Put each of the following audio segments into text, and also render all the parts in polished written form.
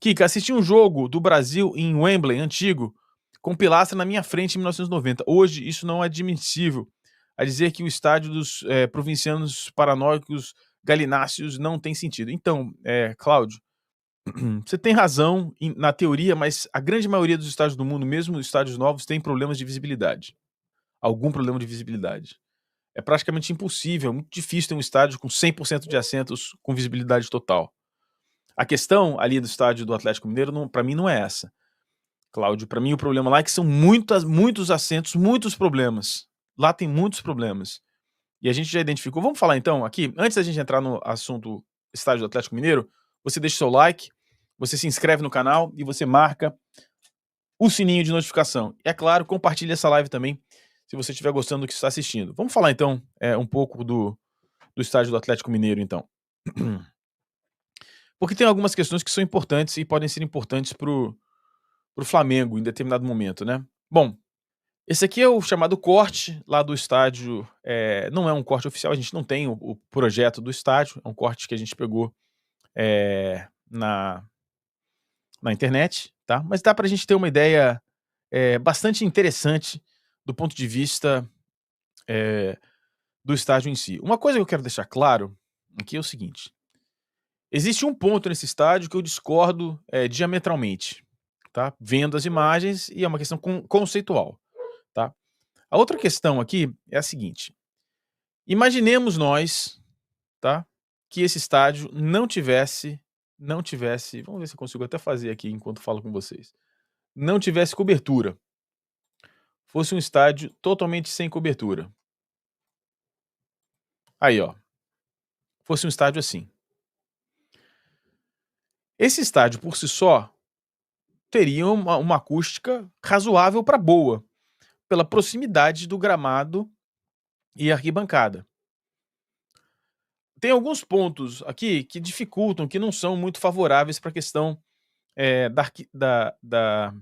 Kika, assisti um jogo do Brasil em Wembley, antigo, com pilastra na minha frente em 1990. Hoje, isso não é admissível. A dizer que o estádio dos provincianos paranoicos galináceos não tem sentido. Então, Cláudio, você tem razão na teoria, mas a grande maioria dos estádios do mundo, mesmo os estádios novos, tem problemas de visibilidade. Algum problema de visibilidade. É praticamente impossível, muito difícil ter um estádio com 100% de assentos com visibilidade total. A questão ali do estádio do Atlético Mineiro, para mim, não é essa. Cláudio, para mim o problema lá é que são muitos assentos, muitos problemas. Lá tem muitos problemas. E a gente já identificou. Vamos falar então aqui, antes da gente entrar no assunto estádio do Atlético Mineiro, você deixa o seu like, você se inscreve no canal e você marca o sininho de notificação. E é claro, compartilha essa live também, se você estiver gostando do que está assistindo. Vamos falar então um pouco do estádio do Atlético Mineiro, então. Porque tem algumas questões que são importantes e podem ser importantes pro Flamengo em determinado momento, né? Bom, esse aqui é o chamado corte lá do estádio. Não é um corte oficial, a gente não tem o projeto do estádio, é um corte que a gente pegou na internet, tá? Mas dá pra gente ter uma ideia bastante interessante do ponto de vista do estádio em si. Uma coisa que eu quero deixar claro aqui é o seguinte: existe um ponto nesse estádio que eu discordo diametralmente, tá? Vendo as imagens, e é uma questão conceitual, tá? A outra questão aqui é a seguinte: imaginemos nós, tá, que esse estádio não tivesse, vamos ver se eu consigo até fazer aqui enquanto falo com vocês, não tivesse cobertura. Fosse um estádio totalmente sem cobertura. Aí, ó. Fosse um estádio assim. Esse estádio, por si só, teria uma acústica razoável para boa, pela proximidade do gramado e arquibancada. Tem alguns pontos aqui que dificultam, que não são muito favoráveis para a questão da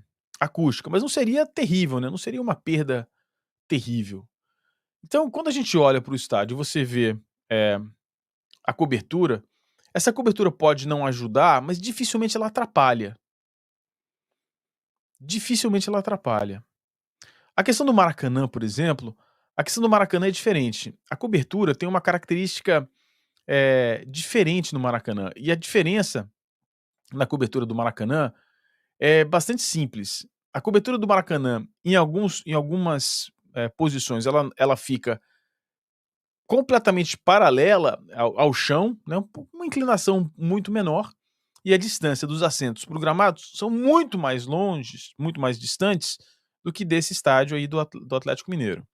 acústica, mas não seria terrível, né? Não seria uma perda terrível. Então, quando a gente olha para o estádio e você vê a cobertura, essa cobertura pode não ajudar, mas dificilmente ela atrapalha. Dificilmente ela atrapalha. A questão do Maracanã, por exemplo, a questão do Maracanã é diferente. A cobertura tem uma característica diferente no Maracanã. E a diferença na cobertura do Maracanã é bastante simples. A cobertura do Maracanã, em algumas posições, ela fica completamente paralela ao chão, né, uma inclinação muito menor, e a distância dos assentos para o gramado são muito mais longes, muito mais distantes do que desse estádio aí do Atlético Mineiro.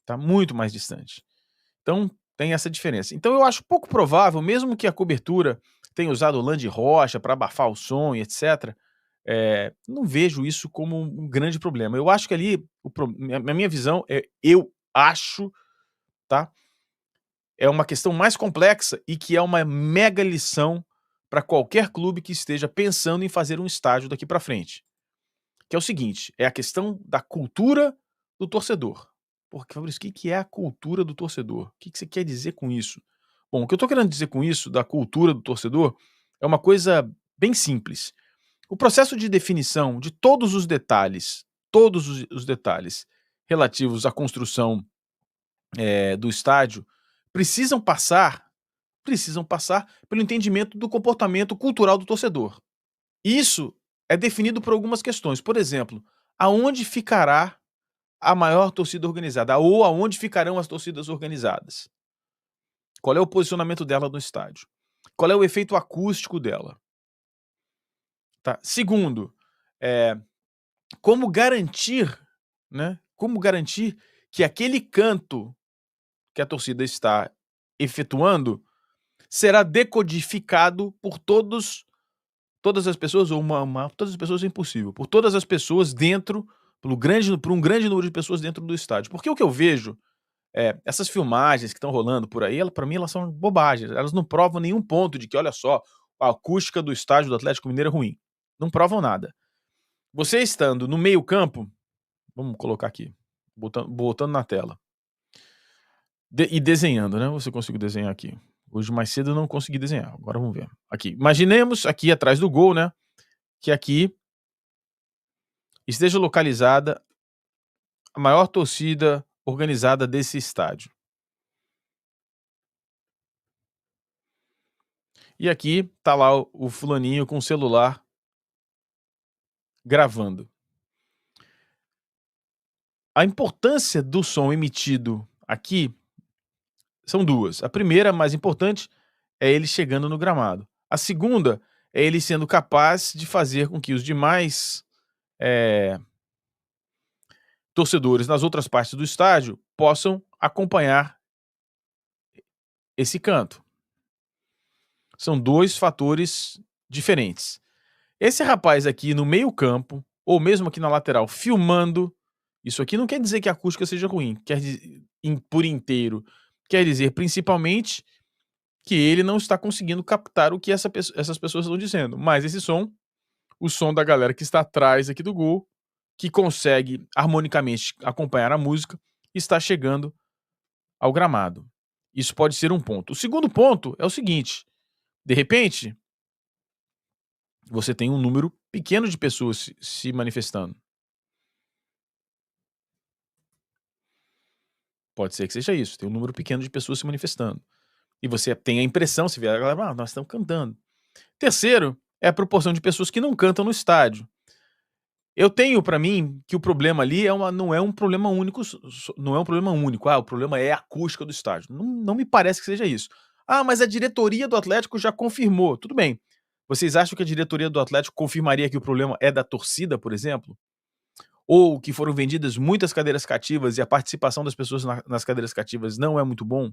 Tá muito mais distante. Então, tem essa diferença. Então, eu acho pouco provável, mesmo que a cobertura tenha usado lã de rocha para abafar o som e etc., não vejo isso como um grande problema. Eu acho que ali, na minha visão, eu acho, tá? É uma questão mais complexa e que é uma mega lição para qualquer clube que esteja pensando em fazer um estádio daqui para frente. Que é o seguinte, é a questão da cultura do torcedor. Porque, Fabrício, o que é a cultura do torcedor? O que você quer dizer com isso? Bom, o que eu estou querendo dizer com isso, da cultura do torcedor, é uma coisa bem simples. O processo de definição de todos os detalhes relativos à construção do estádio, precisam passar pelo entendimento do comportamento cultural do torcedor. Isso é definido por algumas questões. Por exemplo, aonde ficará a maior torcida organizada? Ou aonde ficarão as torcidas organizadas? Qual é o posicionamento dela no estádio? Qual é o efeito acústico dela? Tá? Segundo, como garantir, né? Como garantir que aquele canto que a torcida está efetuando será decodificado por todas as pessoas, ou todas as pessoas é impossível, por todas as pessoas dentro, por um grande número de pessoas dentro do estádio. Porque o que eu vejo, essas filmagens que estão rolando por aí, para mim elas são bobagens, elas não provam nenhum ponto de que, olha só, a acústica do estádio do Atlético Mineiro é ruim. Não provam nada. Você estando no meio campo, vamos colocar aqui, botando na tela, e desenhando, né? Você conseguiu desenhar aqui. Hoje mais cedo eu não consegui desenhar, agora vamos ver. Aqui, imaginemos aqui atrás do gol, né? que aqui esteja localizada a maior torcida organizada desse estádio. E aqui tá lá o fulaninho com o celular gravando. A importância do som emitido aqui são duas. A primeira, mais importante, é ele chegando no gramado. A segunda é ele sendo capaz de fazer com que os demais eh, torcedores nas outras partes do estádio possam acompanhar esse canto. São dois fatores diferentes. Esse rapaz aqui no meio-campo, ou mesmo aqui na lateral, filmando, isso aqui não quer dizer que a acústica seja ruim, quer dizer, por inteiro. Quer dizer, principalmente, que ele não está conseguindo captar o que essas pessoas estão dizendo. Mas esse som, o som da galera que está atrás aqui do gol, que consegue harmonicamente acompanhar a música, está chegando ao gramado. Isso pode ser um ponto. O segundo ponto é o seguinte: de repente, você tem um número pequeno de pessoas se manifestando. Pode ser que seja isso, tem um número pequeno de pessoas se manifestando. E você tem a impressão, se vê a galera, nós estamos cantando. Terceiro, é a proporção de pessoas que não cantam no estádio. Eu tenho pra mim que o problema ali não é um problema único, não é um problema único. O problema é a acústica do estádio. Não me parece que seja isso. Mas a diretoria do Atlético já confirmou. Tudo bem. Vocês acham que a diretoria do Atlético confirmaria que o problema é da torcida, por exemplo? Ou que foram vendidas muitas cadeiras cativas e a participação das pessoas nas cadeiras cativas não é muito bom?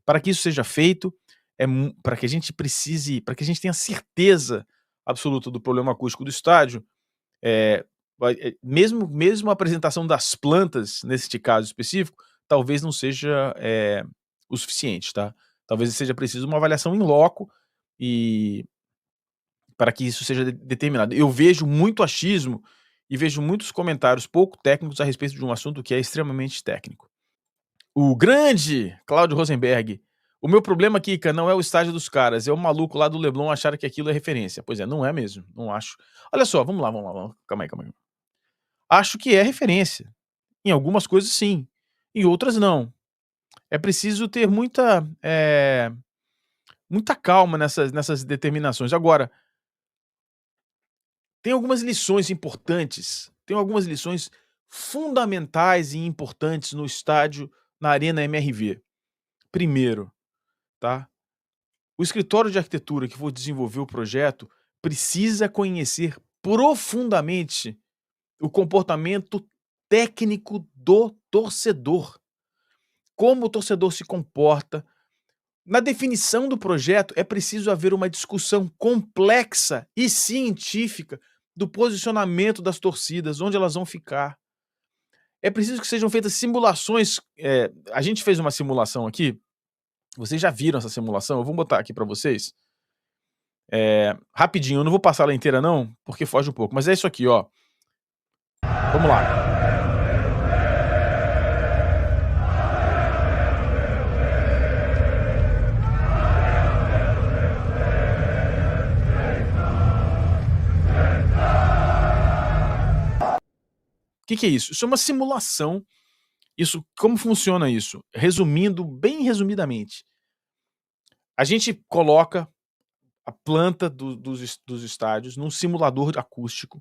Para que isso seja feito, para que a gente tenha certeza absoluta do problema acústico do estádio, mesmo a apresentação das plantas, neste caso específico, talvez não seja o suficiente, tá? Talvez seja preciso uma avaliação in loco e para que isso seja determinado. Eu vejo muito achismo e vejo muitos comentários pouco técnicos a respeito de um assunto que é extremamente técnico. O grande Cláudio Rosenberg: "O meu problema, Kika, não é o estádio dos caras, é o maluco lá do Leblon achar que aquilo é referência". Pois é, não é mesmo, não acho. Olha só, vamos lá, calma aí. Acho que é referência. Em algumas coisas sim, em outras não. É preciso ter muita calma nessas determinações. Agora, tem algumas lições importantes, tem algumas lições fundamentais e importantes no estádio, na Arena MRV. Primeiro, tá, o escritório de arquitetura que for desenvolver o projeto precisa conhecer profundamente o comportamento técnico do torcedor. Como o torcedor se comporta. Na definição do projeto, é preciso haver uma discussão complexa e científica do posicionamento das torcidas, onde elas vão ficar. É preciso que sejam feitas simulações. A gente fez uma simulação aqui. Vocês já viram essa simulação? Eu vou botar aqui para vocês. Rapidinho, eu não vou passar ela inteira não, porque foge um pouco. Mas é isso aqui, ó. Vamos lá. O que é isso? Isso é uma simulação. Como funciona isso? Resumindo, bem resumidamente, a gente coloca a planta dos estádios num simulador acústico.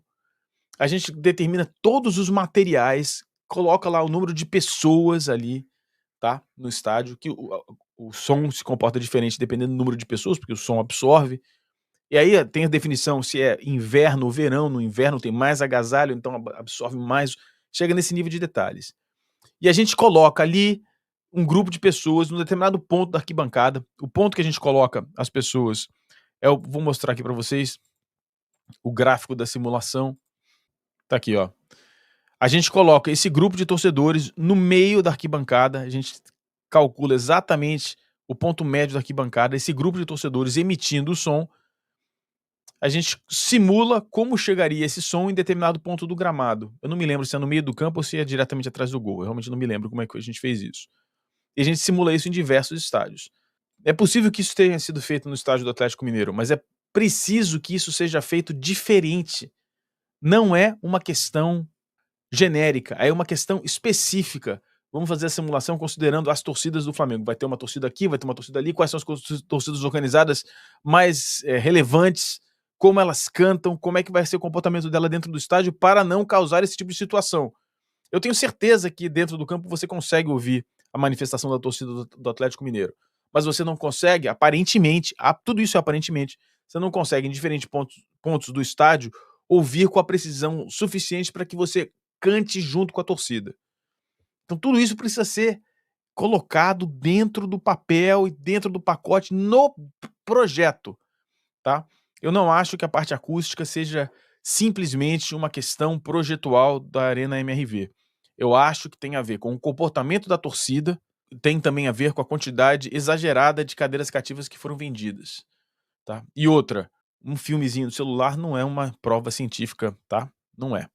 A gente determina todos os materiais, coloca lá o número de pessoas ali, tá, no estádio, que o som se comporta diferente dependendo do número de pessoas, porque o som absorve. E aí tem a definição se é inverno ou verão. No inverno tem mais agasalho, então absorve mais. Chega nesse nível de detalhes. E a gente coloca ali um grupo de pessoas num determinado ponto da arquibancada. O ponto que a gente coloca as pessoas vou mostrar aqui para vocês o gráfico da simulação. Tá aqui, ó. A gente coloca esse grupo de torcedores no meio da arquibancada, a gente calcula exatamente o ponto médio da arquibancada, esse grupo de torcedores emitindo o som. A gente simula como chegaria esse som em determinado ponto do gramado. Eu não me lembro se é no meio do campo ou se é diretamente atrás do gol. Eu realmente não me lembro como é que a gente fez isso. E a gente simula isso em diversos estádios. É possível que isso tenha sido feito no estádio do Atlético Mineiro, mas preciso que isso seja feito diferente. Não é uma questão genérica, é uma questão específica. Vamos fazer a simulação considerando as torcidas do Flamengo. Vai ter uma torcida aqui, vai ter uma torcida ali, quais são as torcidas organizadas mais relevantes, como elas cantam, como é que vai ser o comportamento dela dentro do estádio para não causar esse tipo de situação. Eu tenho certeza que dentro do campo você consegue ouvir a manifestação da torcida do Atlético Mineiro, mas você não consegue, aparentemente, tudo isso é aparentemente, você não consegue em diferentes pontos do estádio ouvir com a precisão suficiente para que você cante junto com a torcida. Então tudo isso precisa ser colocado dentro do papel e dentro do pacote no projeto, tá? Eu não acho que a parte acústica seja simplesmente uma questão projetual da Arena MRV. Eu acho que tem a ver com o comportamento da torcida, tem também a ver com a quantidade exagerada de cadeiras cativas que foram vendidas, tá? E outra, um filmezinho do celular não é uma prova científica, tá? Não é.